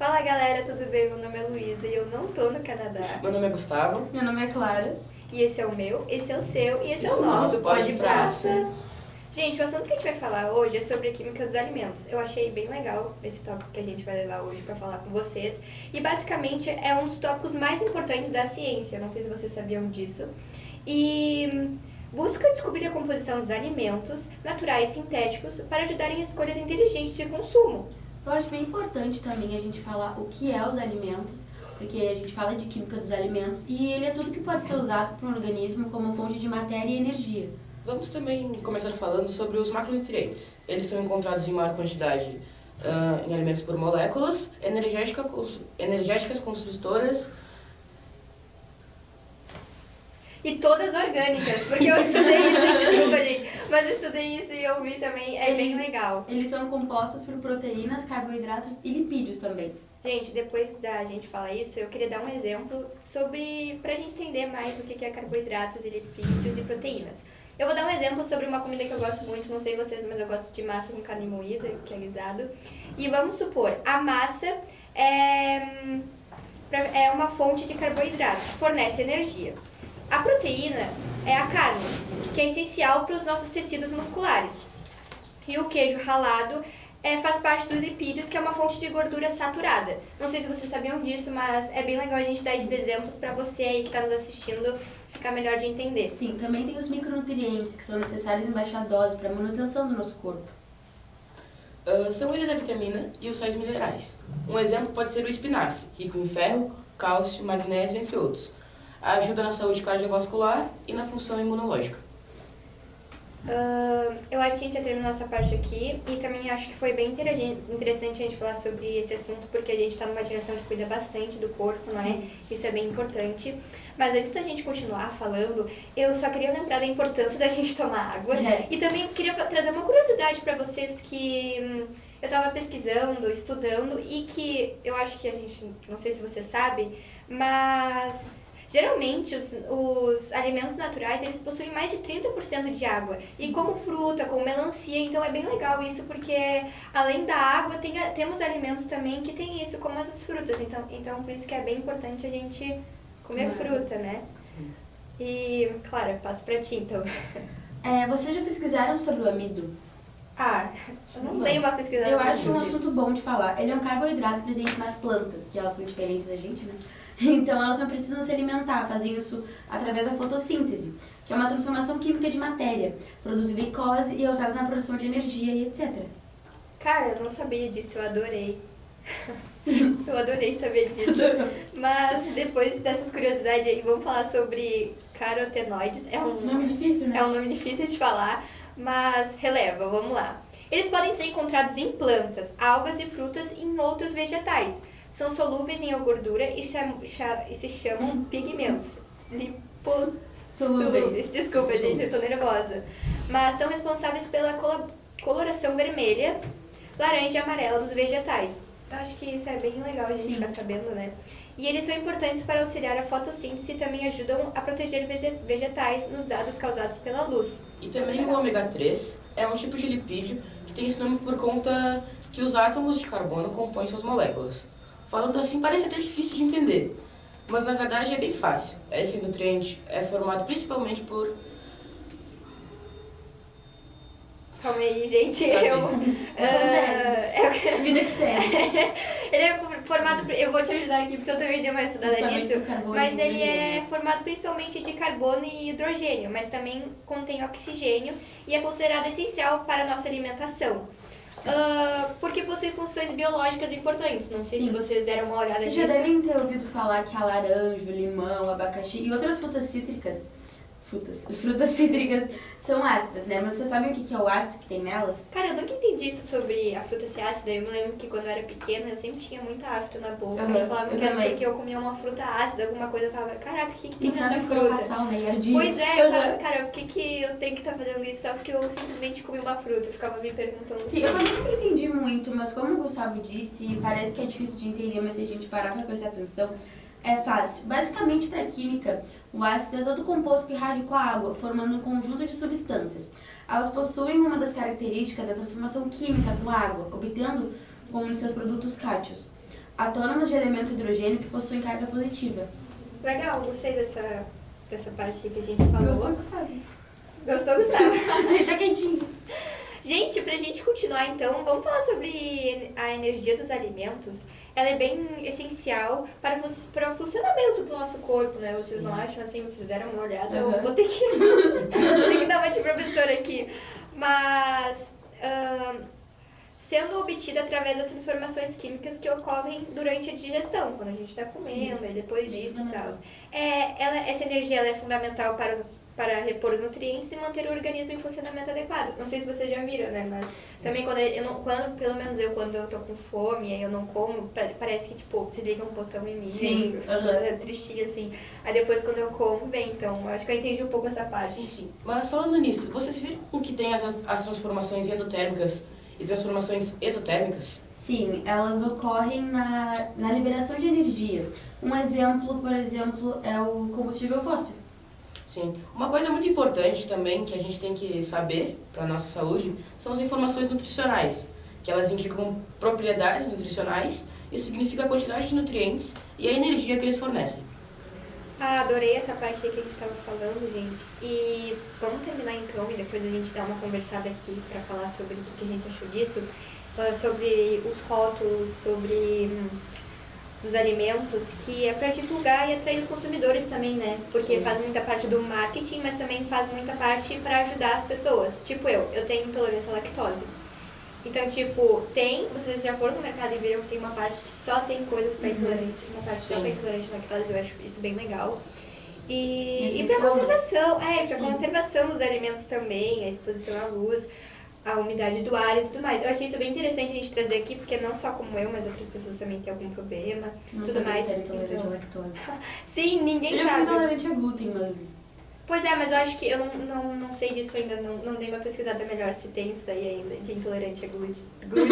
Fala galera, tudo bem? Meu nome é Luísa e eu não tô no Canadá. Meu nome é Gustavo. Meu nome é Clara. E esse é o meu, esse é o seu e esse é o nosso Pode Praça. Gente, o assunto que a gente vai falar hoje é sobre a química dos alimentos. Eu achei bem legal esse tópico que a gente vai levar hoje pra falar com vocês. E basicamente é um dos tópicos mais importantes da ciência, não sei se vocês sabiam disso. E busca descobrir a composição dos alimentos naturais e sintéticos para ajudar em escolhas inteligentes de consumo. Eu acho bem importante também a gente falar o que é os alimentos, porque a gente fala de química dos alimentos e ele é tudo que pode ser usado por um organismo como fonte de matéria e energia. Vamos também começar falando sobre os macronutrientes. Eles são encontrados em maior quantidade em alimentos por moléculas, energéticas construtoras e todas orgânicas, porque eu estudei isso, desculpa gente, mas eu estudei isso e eu vi também, bem legal. Eles são compostos por proteínas, carboidratos e lipídios também. Gente, depois da gente falar isso, eu queria dar um exemplo pra gente entender mais o que é carboidratos e lipídios e proteínas. Eu vou dar um exemplo sobre uma comida que eu gosto muito, não sei vocês, mas eu gosto de massa com carne moída, que é guisado. E vamos supor, a massa é uma fonte de carboidratos, fornece energia. A proteína é a carne, que é essencial para os nossos tecidos musculares. E o queijo ralado faz parte dos lipídios, que é uma fonte de gordura saturada. Não sei se vocês sabiam disso, mas é bem legal a gente dar esses exemplos para você aí que está nos assistindo ficar melhor de entender. Sim, também tem os micronutrientes, que são necessários em baixa dose para a manutenção do nosso corpo. São eles a vitamina e os sais minerais. Um exemplo pode ser o espinafre, rico em ferro, cálcio, magnésio, entre outros. Ajuda na saúde cardiovascular e na função imunológica. Eu acho que a gente já terminou essa parte aqui e também acho que foi bem interessante a gente falar sobre esse assunto porque a gente está numa geração que cuida bastante do corpo, não é? Isso é bem importante. Mas antes da gente continuar falando, eu só queria lembrar da importância da gente tomar água. E também queria trazer uma curiosidade para vocês que eu estava pesquisando, estudando e que eu acho que a gente, não sei se você sabe, mas geralmente os alimentos naturais eles possuem mais de 30% de água. Sim. E como fruta, como melancia, então é bem legal isso porque além da água temos alimentos também que tem isso, como as frutas. Então por isso que é bem importante a gente comer fruta, né? Sim. E, Clara, passo pra ti, então. Vocês já pesquisaram sobre o amido? Eu não tenho uma pesquisa. Eu acho um assunto bom de falar. Ele é um carboidrato presente nas plantas, que elas são diferentes da gente, né? Então elas não precisam se alimentar, fazem isso através da fotossíntese, que é uma transformação química de matéria, produz glicose e é usada na produção de energia e etc. Cara, eu não sabia disso, eu adorei. Eu adorei saber disso. Mas depois dessas curiosidades aí, vamos falar sobre carotenoides. É um nome difícil, né? É um nome difícil de falar, mas releva, vamos lá. Eles podem ser encontrados em plantas, algas e frutas e em outros vegetais. São solúveis em gordura e se chamam pigmentos lipossolúveis. Desculpa, gente, eu tô nervosa. Mas são responsáveis pela coloração vermelha, laranja e amarela dos vegetais. Eu acho que isso é bem legal a gente ficar sabendo, né? E eles são importantes para auxiliar a fotossíntese e também ajudam a proteger vegetais nos danos causados pela luz. E também o ômega 3 é um tipo de lipídio que tem esse nome por conta que os átomos de carbono compõem suas moléculas. Falando assim parece até difícil de entender, mas na verdade é bem fácil. Esse nutriente é formado principalmente por... Calma aí, gente. Vida que segue. Ele é formado... Eu vou te ajudar aqui porque eu também dei uma estudada nisso. Mas ele é formado principalmente de carbono e hidrogênio, mas também contém oxigênio e é considerado essencial para a nossa alimentação. Porque possui funções biológicas importantes. Não sei se vocês deram uma olhada nisso. Vocês já devem ter ouvido falar que a laranja, o limão, o abacaxi e outras frutas cítricas são ácidas, né? Mas vocês sabem o que é o ácido que tem nelas? Cara, eu nunca entendi isso sobre a fruta ser ácida. Eu me lembro que quando eu era pequena, eu sempre tinha muita afta na boca. Eu falava que era porque eu comia uma fruta ácida, alguma coisa. Eu falava, caraca, o que tem nessa fruta? Sal, né? E ardia. Pois é, eu falava, cara, por que eu tenho que estar fazendo isso só porque eu simplesmente comi uma fruta? Eu ficava me perguntando. Sim, eu também nunca entendi muito, mas como o Gustavo disse, parece que é difícil de entender, mas se a gente parar pra prestar atenção, é fácil. Basicamente, para a química, o ácido é todo composto que reage com a água, formando um conjunto de substâncias. Elas possuem uma das características da transformação química com a água, obtendo como em seus produtos cátios. atônimos de elemento hidrogênio que possuem carga positiva. Legal, gostei dessa parte que a gente falou. Gostou, Gustavo? Gostou, Gustavo? Tá quentinho. Gente, pra gente continuar então, vamos falar sobre a energia dos alimentos. Ela é bem essencial para o funcionamento do nosso corpo, né? Vocês não acham assim? Vocês deram uma olhada? Eu vou ter que, vou ter que dar uma de professora aqui. Mas, sendo obtida através das transformações químicas que ocorrem durante a digestão, quando a gente está comendo, e depois disso e tal. Essa energia ela é fundamental para repor os nutrientes e manter o organismo em funcionamento adequado. Não sei se vocês já viram, né? Mas também pelo menos quando eu tô com fome e aí eu não como, parece que, tipo, se liga um botão em mim. Sim. Eu fico toda tristinha, assim. Aí depois quando eu como, bem, então, acho que eu entendi um pouco essa parte. Sim. Mas falando nisso, vocês viram que tem as transformações endotérmicas e transformações exotérmicas? Sim, elas ocorrem na liberação de energia. Um exemplo, por exemplo, é o combustível fóssil. Sim. Uma coisa muito importante também que a gente tem que saber para a nossa saúde são as informações nutricionais, que elas indicam propriedades nutricionais, isso significa a quantidade de nutrientes e a energia que eles fornecem. Adorei essa parte aí que a gente estava falando, gente. E vamos terminar então e depois a gente dá uma conversada aqui para falar sobre o que a gente achou disso, sobre os rótulos, sobre dos alimentos, que é para divulgar e atrair os consumidores também, né? Porque faz muita parte do marketing, mas também faz muita parte para ajudar as pessoas. Tipo eu tenho intolerância à lactose. Então, tipo, vocês já foram no mercado e viram que tem uma parte que só tem coisas para intolerante, uma parte só para intolerante à lactose, eu acho isso bem legal. E para conservação, para conservação dos alimentos também, a exposição à luz, a umidade do ar e tudo mais. Eu achei isso bem interessante a gente trazer aqui, porque não só como eu, mas outras pessoas também têm algum problema, Não tudo mais. intolerante à lactose. Sim, ninguém Eu sabe. fui intolerante a glúten, mas... Pois é, mas eu acho que eu não sei disso ainda, não dei uma pesquisada melhor se tem isso daí ainda, de intolerante a glúten. Eu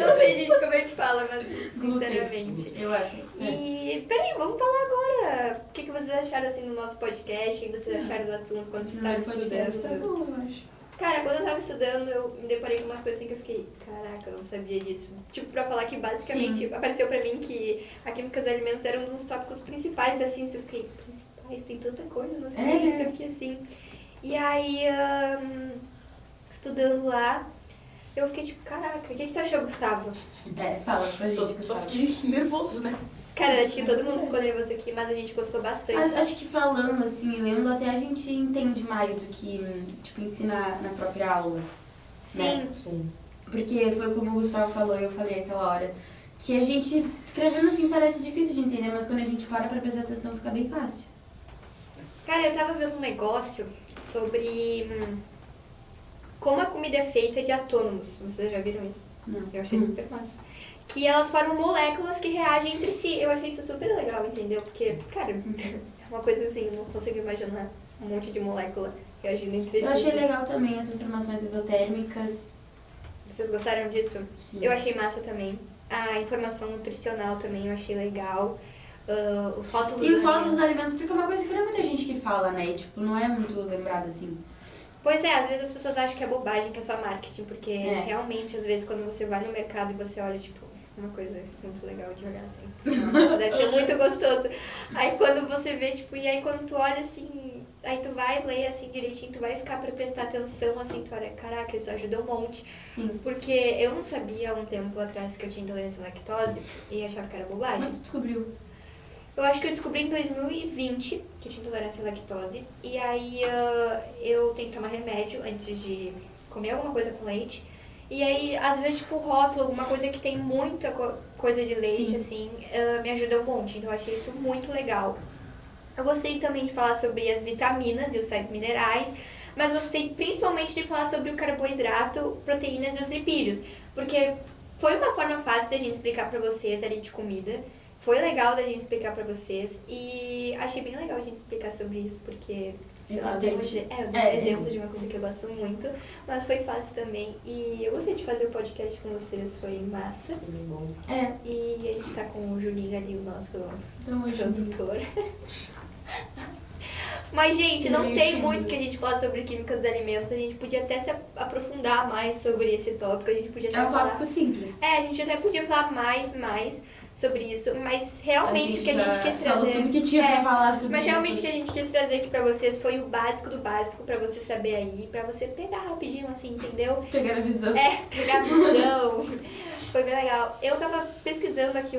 não sei, gente, como é que fala, mas sinceramente. Eu acho. E, peraí, vamos falar agora. O que vocês acharam, assim, do nosso podcast? O que vocês acharam do assunto quando vocês estavam estudando? Tá bom, eu acho. Cara, quando eu tava estudando, eu me deparei com umas coisas assim que eu fiquei, caraca, eu não sabia disso. Tipo, pra falar que basicamente apareceu pra mim que a química dos alimentos era um dos tópicos principais da ciência. Eu fiquei, tem tanta coisa na ciência, eu fiquei assim. E aí, estudando lá, eu fiquei tipo, caraca, o que tu achou, Gustavo? Fala pra gente, Só fiquei nervoso, né? Cara, acho que todo mundo ficou nervoso aqui, mas a gente gostou bastante. Mas acho que falando assim, lendo, até a gente entende mais do que, tipo, ensinar na própria aula. Sim. Né? Sim. Porque foi como o Gustavo falou e eu falei aquela hora, que a gente, escrevendo assim, parece difícil de entender, mas quando a gente para pra prestar atenção, fica bem fácil. Cara, eu tava vendo um negócio sobre como a comida é feita de atômos. Vocês já viram isso? Não. Eu achei super massa. Que elas formam moléculas que reagem entre si. Eu achei isso super legal, entendeu? Porque, cara, é uma coisa assim, eu não consigo imaginar um monte de molécula reagindo entre si. Eu achei legal também as informações exotérmicas. Vocês gostaram disso? Sim. Eu achei massa também. A informação nutricional também eu achei legal. Os rótulos E os rótulos dos alimentos, porque é uma coisa que não é muita gente que fala, né? E, tipo, não é muito lembrado assim. Pois é, às vezes as pessoas acham que é bobagem, que é só marketing, porque realmente, às vezes, quando você vai no mercado e você olha, tipo, uma coisa muito legal de olhar assim. Nossa, deve ser muito gostoso. Aí quando você vê, tipo, e aí quando tu olha assim, aí tu vai ler assim direitinho, tu vai ficar pra prestar atenção, assim, tu olha, caraca, isso ajuda um monte. Sim. Porque eu não sabia há um tempo atrás que eu tinha intolerância à lactose e achava que era bobagem. Como tu descobriu? Eu acho que eu descobri em 2020 que eu tinha intolerância à lactose. E aí eu tenho que tomar remédio antes de comer alguma coisa com leite. E aí, às vezes, tipo, rótulo, alguma coisa que tem muita coisa de leite, assim, me ajuda um monte. Então, eu achei isso muito legal. Eu gostei também de falar sobre as vitaminas e os sais minerais, mas gostei principalmente de falar sobre o carboidrato, proteínas e os lipídios. Porque foi uma forma fácil da gente explicar pra vocês ali de comida. Foi legal da gente explicar pra vocês e achei bem legal a gente explicar sobre isso, porque, sei lá, eu dei um exemplo de uma coisa que eu gosto muito, mas foi fácil também. E eu gostei de fazer o podcast com vocês, foi massa. Foi bem bom. E a gente tá com o Julinho ali, o nosso produtor. Mas, gente, não tem muito que a gente falar sobre química dos alimentos. A gente podia até se aprofundar mais sobre esse tópico. A gente podia até É um falar... tópico simples. a gente até podia falar mais sobre isso. Mas realmente o que a gente quis trazer... Falou tudo que tinha pra falar sobre Mas isso. realmente o que a gente quis trazer aqui pra vocês foi o básico do básico pra você saber aí, pra você pegar rapidinho assim, entendeu? Pegar a visão. Pegar a visão. Foi bem legal. Eu tava pesquisando aqui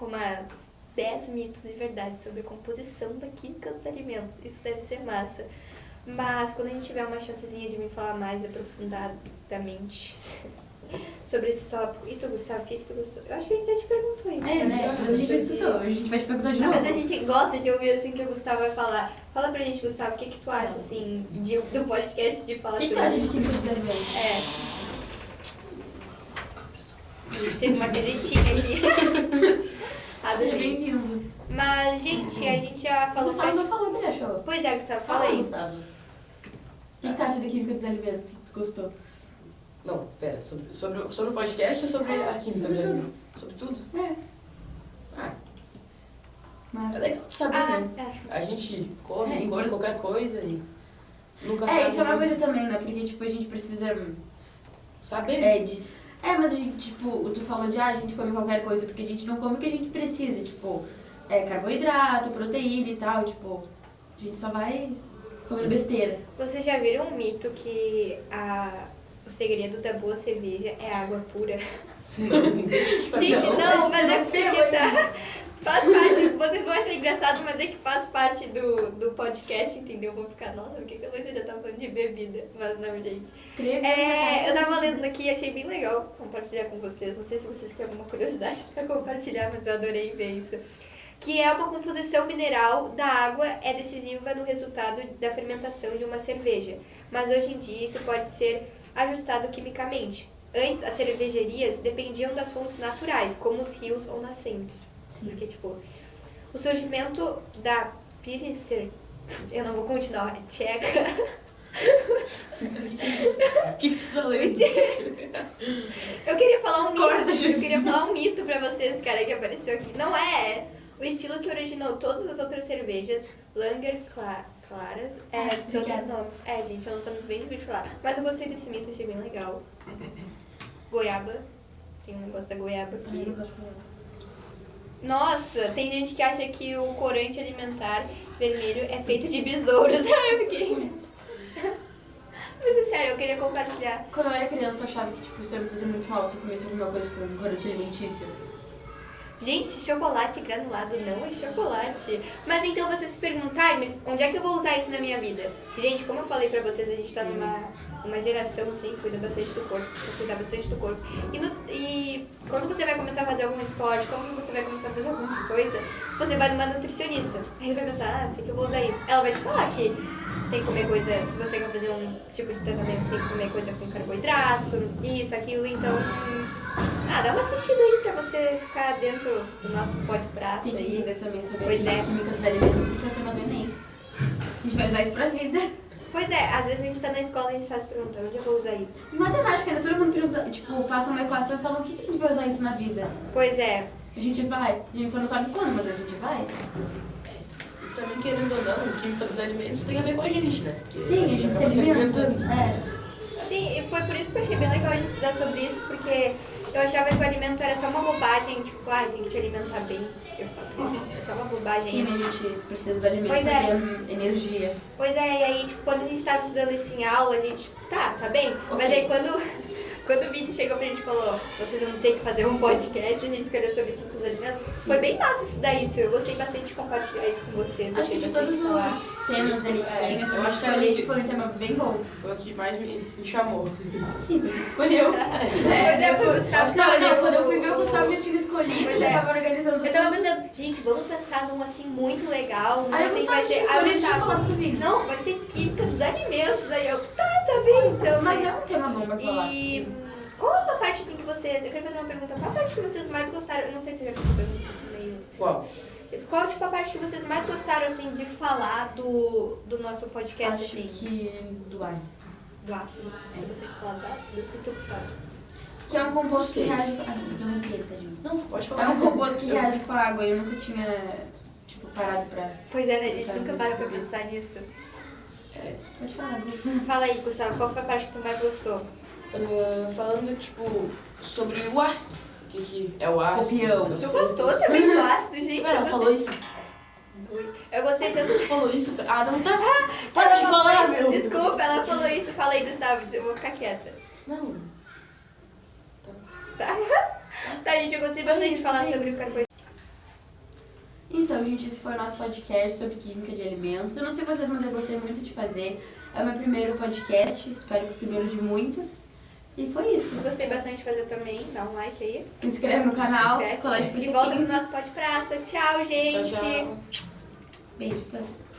umas 10 mitos e verdades sobre a composição da química dos alimentos. Isso deve ser massa. Mas quando a gente tiver uma chancezinha de me falar mais aprofundadamente sobre esse tópico. E tu, Gustavo, o que tu gostou? Eu acho que a gente já te perguntou isso, né? A gente já escutou. A gente vai te perguntar de Não, novo. mas a gente gosta de ouvir assim que o Gustavo vai falar. Fala pra gente, Gustavo, o que tu acha assim do podcast de falar O que sobre tu acha de química dos alimentos? A gente teve uma visitinha aqui. Adorei. Bem-vindo. Mas, gente, a gente já O falou Gustavo não falou o que ele achou. Pois é, Gustavo, fala aí. Gustavo. O que tu acha da química dos alimentos? Que tu gostou? Não, pera, sobre o podcast ou sobre a química dos alimentos? Sobre tudo? Ah, Mas... é legal de saber, né? A gente come qualquer coisa e nunca sabe. Isso é uma muito. coisa também, né? Porque, tipo, a gente precisa... Saber. Mas a gente, tipo, tu falou a gente come qualquer coisa porque a gente não come o que a gente precisa, tipo, carboidrato, proteína e tal, tipo, a gente só vai comendo besteira. Vocês já viram um mito que o segredo da boa cerveja é água pura? Gente, não, mas é porque faz parte, vocês vão achar engraçado, mas é que faz parte do podcast, entendeu? Vou ficar, nossa, por que a Luísa já tá falando de bebida? Mas não, gente. Eu tava lendo aqui e achei bem legal compartilhar com vocês. Não sei se vocês têm alguma curiosidade pra compartilhar, mas eu adorei ver isso. Que é uma composição mineral da água é decisiva no resultado da fermentação de uma cerveja. Mas hoje em dia isso pode ser ajustado quimicamente. Antes, as cervejarias dependiam das fontes naturais, como os rios ou nascentes. Porque, tipo, o surgimento da Pilsner, eu não vou continuar, tcheca. O que você tá lendo? Eu queria falar um mito pra vocês, cara, que apareceu aqui. Não é o estilo que originou todas as outras cervejas, Lager, Claras, todos os nomes. Gente, eu não estamos bem de falar. Mas eu gostei desse mito, achei bem legal. Goiaba, tem um negócio da goiaba aqui. Nossa, tem gente que acha que o corante alimentar vermelho é feito de besouros. Mas é sério, eu queria compartilhar. Quando eu era criança, eu achava que, tipo, isso ia me fazer muito mal se eu comesse alguma coisa com corante alimentício. Gente, chocolate granulado não é chocolate. Mas então vocês se perguntam, mas onde é que eu vou usar isso na minha vida? Gente, como eu falei pra vocês, a gente tá numa geração assim, que cuida bastante do corpo, que cuida bastante do corpo. E quando você vai começar a fazer algum esporte, quando você vai começar a fazer alguma coisa, você vai numa nutricionista. Aí vai pensar, por que eu vou usar isso? Ela vai te falar que tem que comer coisa, se você quer fazer um tipo de tratamento, tem que comer coisa com carboidrato, isso, aquilo, então... dá uma assistida aí pra você ficar dentro do nosso pó de praça Tem que aí. entender também sobre Pois a é. química dos alimentos, porque eu tenho do Enem. A gente vai usar isso pra vida. Pois é, às vezes a gente tá na escola e a gente faz pergunta, onde eu vou usar isso? Em matemática, ainda todo mundo pergunta, tipo, passa uma equação e fala o que a gente vai usar isso na vida. Pois é. A gente vai. A gente só não sabe quando, mas a gente vai. E também, querendo ou não, química dos alimentos tem a ver com a gente, né? Porque Sim, a gente acaba se alimentando. Sim, e foi por isso que eu achei bem legal a gente estudar sobre isso, porque eu achava que o alimento era só uma bobagem, tipo, tem que te alimentar bem. Eu ficava, nossa, é só uma bobagem. Sim, a gente precisa do alimento Pois pra é. ter energia. Pois é, e aí, tipo, quando a gente tava estudando isso em aula, a gente, tá bem. Mas aí quando o Vini chegou pra gente e falou, vocês vão ter que fazer um podcast, a gente escolheu sobre os alimentos, foi bem massa estudar isso. Eu gostei bastante de compartilhar isso com vocês. Acho que de todos os temas que a gente tinha, eu acho que a escolher, gente foi um tema bem bom. foi o que mais me chamou. Sim, porque escolheu. Pois é, foi o Gustavo que Não, escolheu quando eu fui ver o Gustavo já tinha escolhido, Pois já é. tava organizando Eu tava pensando, gente, vamos pensar num assim muito legal, um Aí assim eu que vai ser. Aí eu pensava, Vini. não, vai ser química dos alimentos. Aí eu, tá bem, então. Mas é um tema bom pra falar. E qual é a parte assim que vocês. Eu queria fazer uma pergunta, qual a parte que vocês mais gostaram? Eu não sei se eu já fiz essa pergunta, eu tô meio. Qual? Qual tipo a parte que vocês mais gostaram assim de falar do nosso podcast, Acho assim? que do ácido. Do ácido. Se você de falar do ácido, o que tu gostava? Que é um composto que Sei. reage com... Ah, interrompi ele, tadinho. Não, pode É falar. um composto que reage com a água. Eu nunca tinha tipo, parado pra... Pois é, né? A gente Sabe nunca disso, para pra né? pensar nisso. Pode falar, Gu. Fala aí, Gustavo, qual foi a parte que tu mais gostou? Falando, tipo, sobre o ácido. O que é o ácido? Copião. Tu gostou também do ácido, gente? Ela Eu falou isso. Eu gostei tanto. Ela falou isso. Ah, não tá... Ela Para de falou falar, isso, meu. Desculpa, ela falou isso. Fala aí, Gustavo, eu vou ficar quieta. Não. Tá? Tá, gente, eu gostei bastante de falar sobre o carboidrato. Então, gente, esse foi o nosso podcast sobre química de alimentos. Eu não sei vocês, mas eu gostei muito de fazer. É o meu primeiro podcast, espero que o primeiro de muitos. E foi isso. Gostei bastante de fazer também, dá um like aí. Se inscreve no canal, Se inscreve. Colégio E Precisa volta pro 15. nosso Pode Praça. Tchau, gente! Tchau, tchau. Beijo, fãs.